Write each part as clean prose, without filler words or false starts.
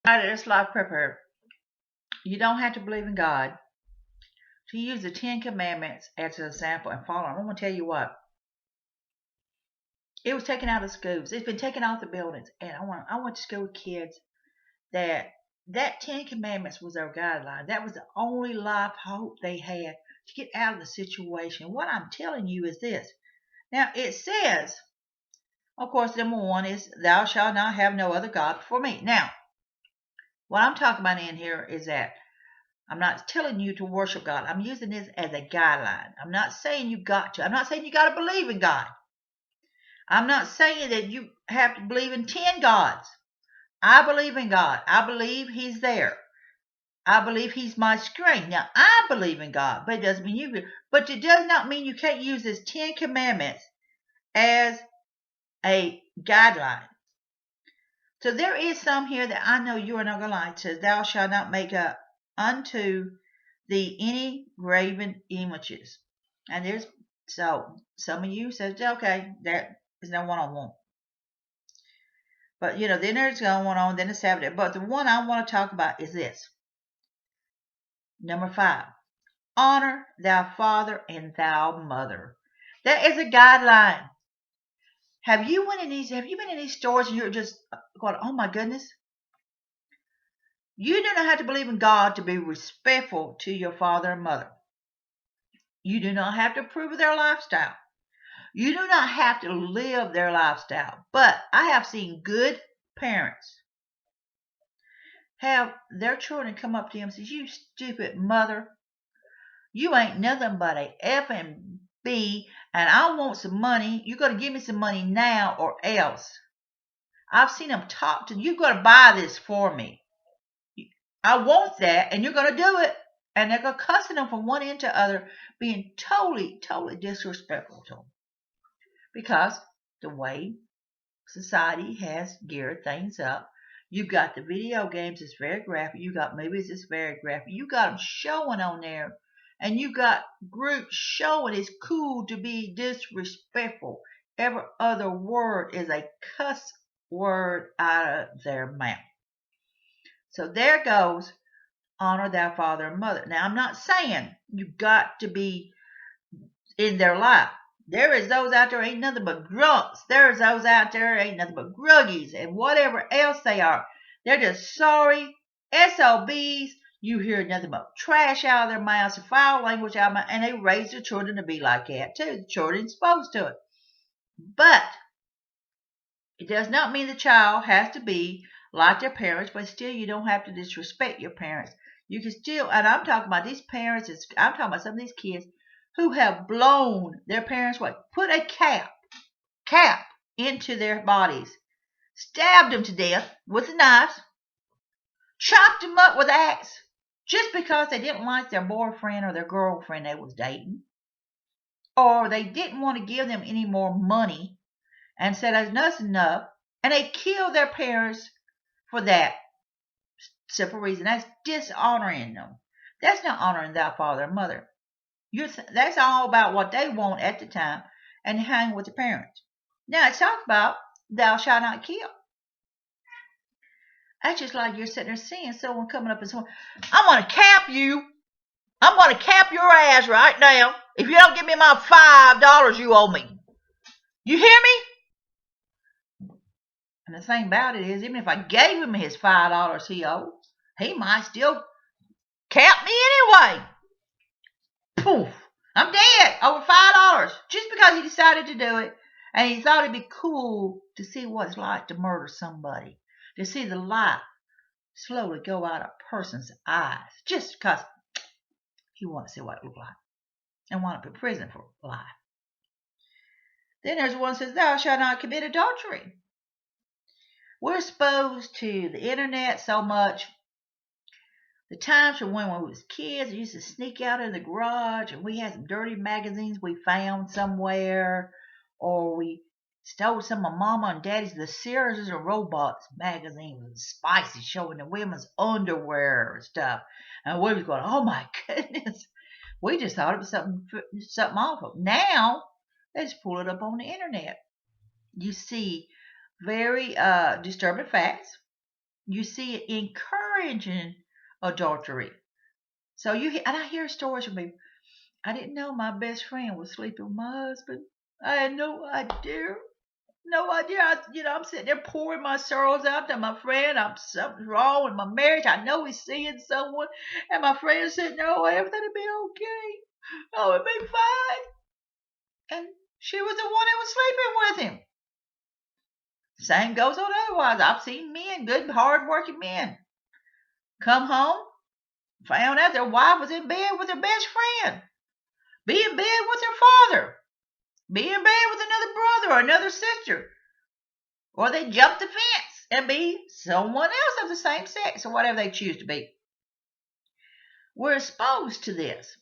Right, it's life prepper. You don't have to believe in God to use the Ten Commandments as an example and follow them. I'm going to tell you what. It was taken out of schools. It's been taken off the buildings. And I went to school with kids that Ten Commandments was their guideline. That was the only life hope they had to get out of the situation. What I'm telling you is this. Now it says, of course, number one is thou shalt not have no other God before me. Now, what I'm talking about in here is that I'm not telling you to worship God. I'm using this as a guideline. I'm not saying you got to. I'm not saying you got to believe in God. I'm not saying that you have to believe in 10 gods. I believe in God. I believe He's there. I believe He's my strength. Now, I believe in God, but it doesn't mean you do. But it does not mean you can't use this 10 commandments as a guideline. So there is some here that I know you are not going to like. It says, thou shalt not make up unto thee any graven images. And there's, so some of you says, okay, that is not one I want. But then there's going on, then it's Sabbath. But the one I want to talk about is this. Number 5. Honor thy father and thou mother. That is a guideline. Have you been in these stores and you're just going, oh my goodness? You do not have to believe in God to be respectful to your father and mother. You do not have to approve of their lifestyle. You do not have to live their lifestyle. But I have seen good parents have their children come up to them and say, you stupid mother, you ain't nothing but a F and B, and I want some money. You got to give me some money now or else. I've seen them talk to you. Got to buy this for me. I want that, and you're going to do it. And they're going to cussing them from one end to other, being totally, totally disrespectful to them. Because the way society has geared things up, you've got the video games, it's very graphic. You got movies, it's very graphic. You got them showing on there. And you got groups showing it's cool to be disrespectful. Every other word is a cuss word out of their mouth. So there goes, honor thy father and mother. Now, I'm not saying you got to be in their life. There is those out there ain't nothing but drunks. There's those out there ain't nothing but gruggies and whatever else they are. They're just sorry SOBs. You hear nothing but trash out of their mouths, foul language out of their mouth, and they raise their children to be like that too. The children exposed to it. But it does not mean the child has to be like their parents, but still you don't have to disrespect your parents. You can still, and I'm talking about these parents, I'm talking about some of these kids who have blown their parents away, put a cap into their bodies, stabbed them to death with a knife, chopped them up with an axe, just because they didn't like their boyfriend or their girlfriend they was dating, or they didn't want to give them any more money and said that's enough, and they killed their parents for that simple reason. That's dishonoring them. That's not honoring thy father and mother. That's all about what they want at the time and hang with the parents. Now it's talking about thou shalt not kill. That's just like you're sitting there seeing someone coming up and saying, I'm going to cap you. I'm going to cap your ass right now if you don't give me my $5 you owe me. You hear me? And the thing about it is, even if I gave him his $5 he owed, he might still cap me anyway. Poof. I'm dead over $5 just because he decided to do it. And he thought it'd be cool to see what it's like to murder somebody, to see the light slowly go out of a person's eyes, just because he wanted to see what it looked like and wanted to be in prison for life. Then there's one that says, thou shalt not commit adultery. We're exposed to the internet so much. The times from when we was kids, we used to sneak out in the garage and we had some dirty magazines we found somewhere, or we stole some of Mama and Daddy's The Sears and Robots magazine was spicy, showing the women's underwear and stuff. And we was going, oh my goodness. We just thought it was something awful. Now, they just pull it up on the internet. You see very disturbing facts. You see it encouraging adultery. So and I hear stories from people. I didn't know my best friend was sleeping with my husband. I had no idea. No idea. I'm sitting there pouring my sorrows out to my friend. Something's wrong with my marriage. I know he's seeing someone, and my friend's sitting there, oh, everything'll be okay. Oh, it'll be fine. And she was the one that was sleeping with him. Same goes on otherwise. I've seen men, good, hard-working men, come home, found out their wife was in bed with their best friend, be in bed with their father, be in bed with another brother or another sister, or they jump the fence and be someone else of the same sex or whatever they choose to be. We're exposed to this.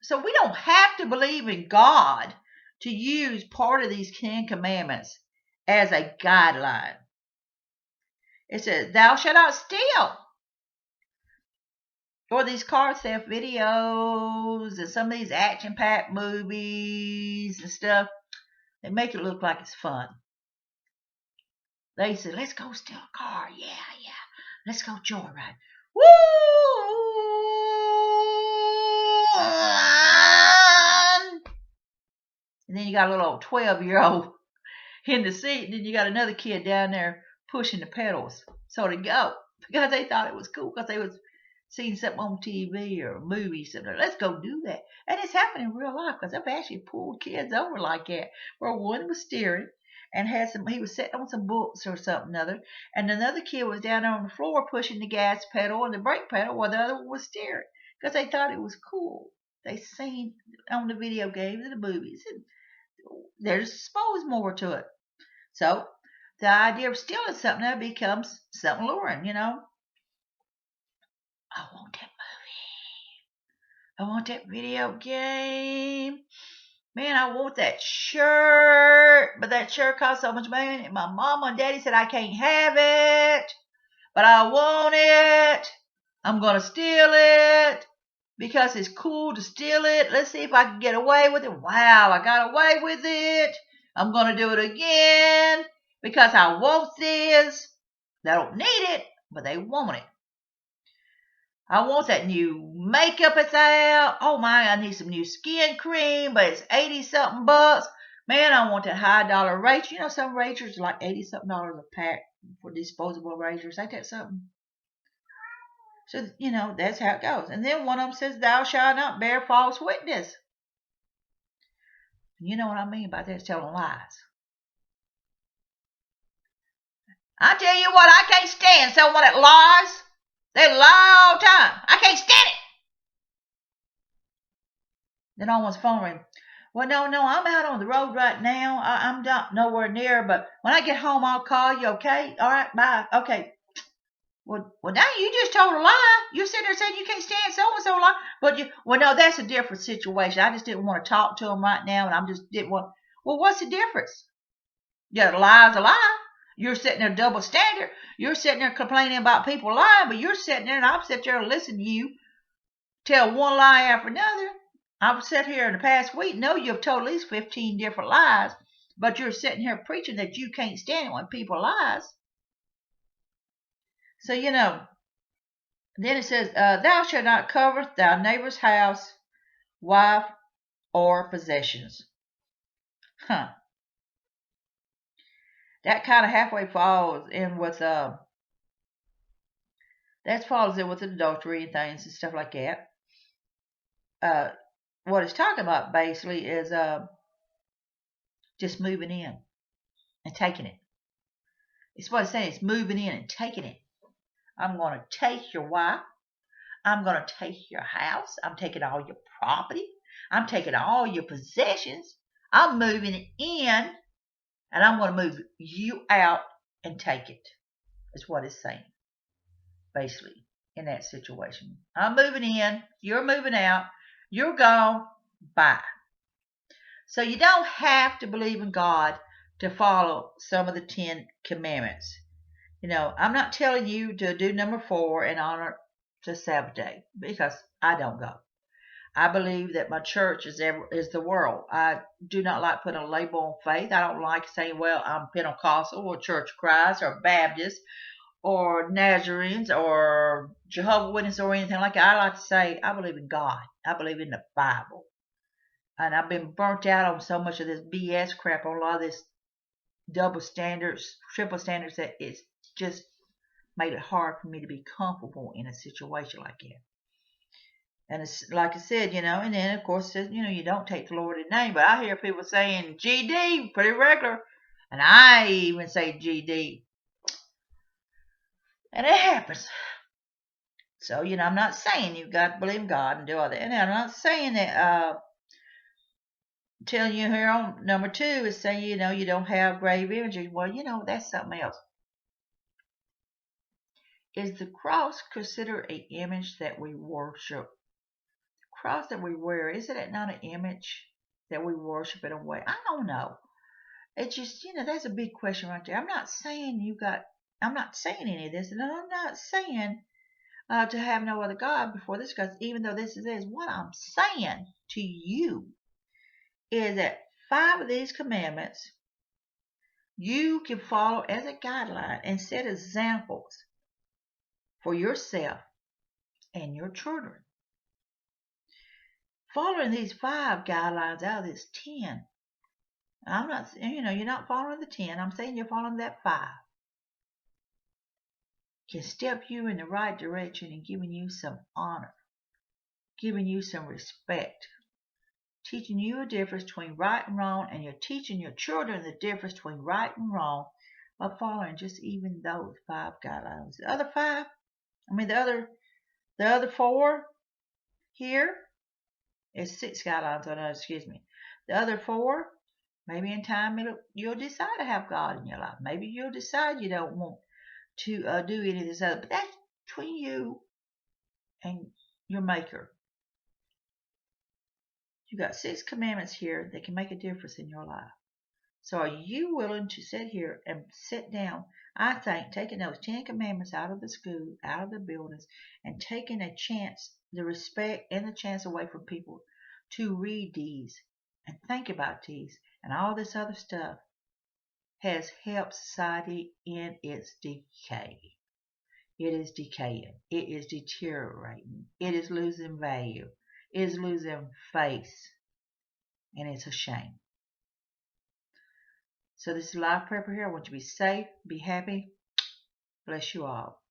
So we don't have to believe in God to use part of these 10 commandments as a guideline. It says, thou shalt not steal. Or these car theft videos and some of these action-packed movies and stuff, they make it look like it's fun. They say, let's go steal a car. Yeah. Let's go joyride. Woo! And then you got a little 12-year-old in the seat, and then you got another kid down there pushing the pedals so to go, because they thought it was cool, because they was seeing something on TV or a movie, something. Let's go do that. And it's happening in real life, because I've actually pulled kids over like that, where one was steering and he was sitting on some books or something other, and another kid was down there on the floor pushing the gas pedal and the brake pedal while the other one was steering, because they thought it was cool. They seen on the video games and the movies, and there's supposed more to it. So the idea of stealing something now becomes something alluring, I want that movie. I want that video game. Man, I want that shirt. But that shirt costs so much money. And my mama and daddy said I can't have it. But I want it. I'm going to steal it. Because it's cool to steal it. Let's see if I can get away with it. Wow, I got away with it. I'm going to do it again. Because I want this. They don't need it, but they want it. I want that new makeup that's out. Oh my, I need some new skin cream, but it's 80-something bucks. Man, I want that high dollar razor. Some razors are like 80-something dollars a pack for disposable razors. Ain't that something? So, that's how it goes. And then one of them says, thou shalt not bear false witness. You know what I mean by that? It's telling lies. I tell you what, I can't stand someone that lies. They lie all the time. I can't stand it. Then almost phone ring. Well, no, I'm out on the road right now. I'm not nowhere near, but when I get home, I'll call you, okay? All right, bye. Okay. Well, now you just told a lie. You're sitting there saying you can't stand so-and-so lie. But no, that's a different situation. I just didn't want to talk to him right now, and I just didn't want. Well, what's the difference? Yeah, a lie's a lie. You're sitting there double standard. You're sitting there complaining about people lying, but you're sitting there, and I've sat there and listened to you tell one lie after another. I've sat here in the past week, you've told at least 15 different lies, but you're sitting here preaching that you can't stand it when people lies. So, then it says, thou shalt not covet thy neighbor's house, wife, or possessions. That kind of halfway falls in with adultery and things and stuff like that. What it's talking about basically is just moving in and taking it. It's what it's saying. It's moving in and taking it. I'm going to take your wife. I'm going to take your house. I'm taking all your property. I'm taking all your possessions. I'm moving it in, and I'm going to move you out and take it. Is what it's saying, basically, in that situation. I'm moving in. You're moving out. You're gone. Bye. So you don't have to believe in God to follow some of the 10 commandments. I'm not telling you to do number 4 and honor the Sabbath day, because I don't go. I believe that my church is the world. I do not like putting a label on faith. I don't like saying, well, I'm Pentecostal or Church of Christ or Baptist or Nazarenes or Jehovah's Witnesses or anything like that. I like to say I believe in God. I believe in the Bible. And I've been burnt out on so much of this BS crap, on a lot of this double standards, triple standards, that it's just made it hard for me to be comfortable in a situation like that. And it's like I said, and then of course, you don't take the Lord in name, but I hear people saying GD pretty regular, and I even say GD, and it happens. So, I'm not saying you've got to believe in God and do all that. And I'm not saying that, telling you here on number 2 is saying, you don't have grave images. Well, that's something else. Is the cross considered an image that we worship? The cross that we wear, isn't it not an image that we worship in a way? I don't know. It's just, that's a big question right there. I'm not saying any of this, and I'm not saying to have no other God before this, because even though this is what I'm saying to you is that 5 of these commandments you can follow as a guideline and set examples for yourself and your children. Following these 5 guidelines out of this 10, I'm not, you're not following the 10. I'm saying you're following that 5. Can step you in the right direction and giving you some honor, giving you some respect, teaching you a difference between right and wrong, and you're teaching your children the difference between right and wrong by following just even those 5 guidelines. The other 5, the other 4 here is 6 guidelines. Oh no, excuse me. The other 4, maybe in time you'll decide to have God in your life. Maybe you'll decide you don't want to do any of this other, but that's between you and your Maker. You got 6 commandments here that can make a difference in your life. So are you willing to sit here and sit down? I think taking those 10 commandments out of the school, out of the buildings, and taking a chance, the respect and the chance away from people to read these and think about these and all this other stuff has helped society in its decay. It is decaying. It is deteriorating. It is losing value. It is losing face. And it's a shame. So this is Life Prepper here. I want you to be safe, be happy. Bless you all.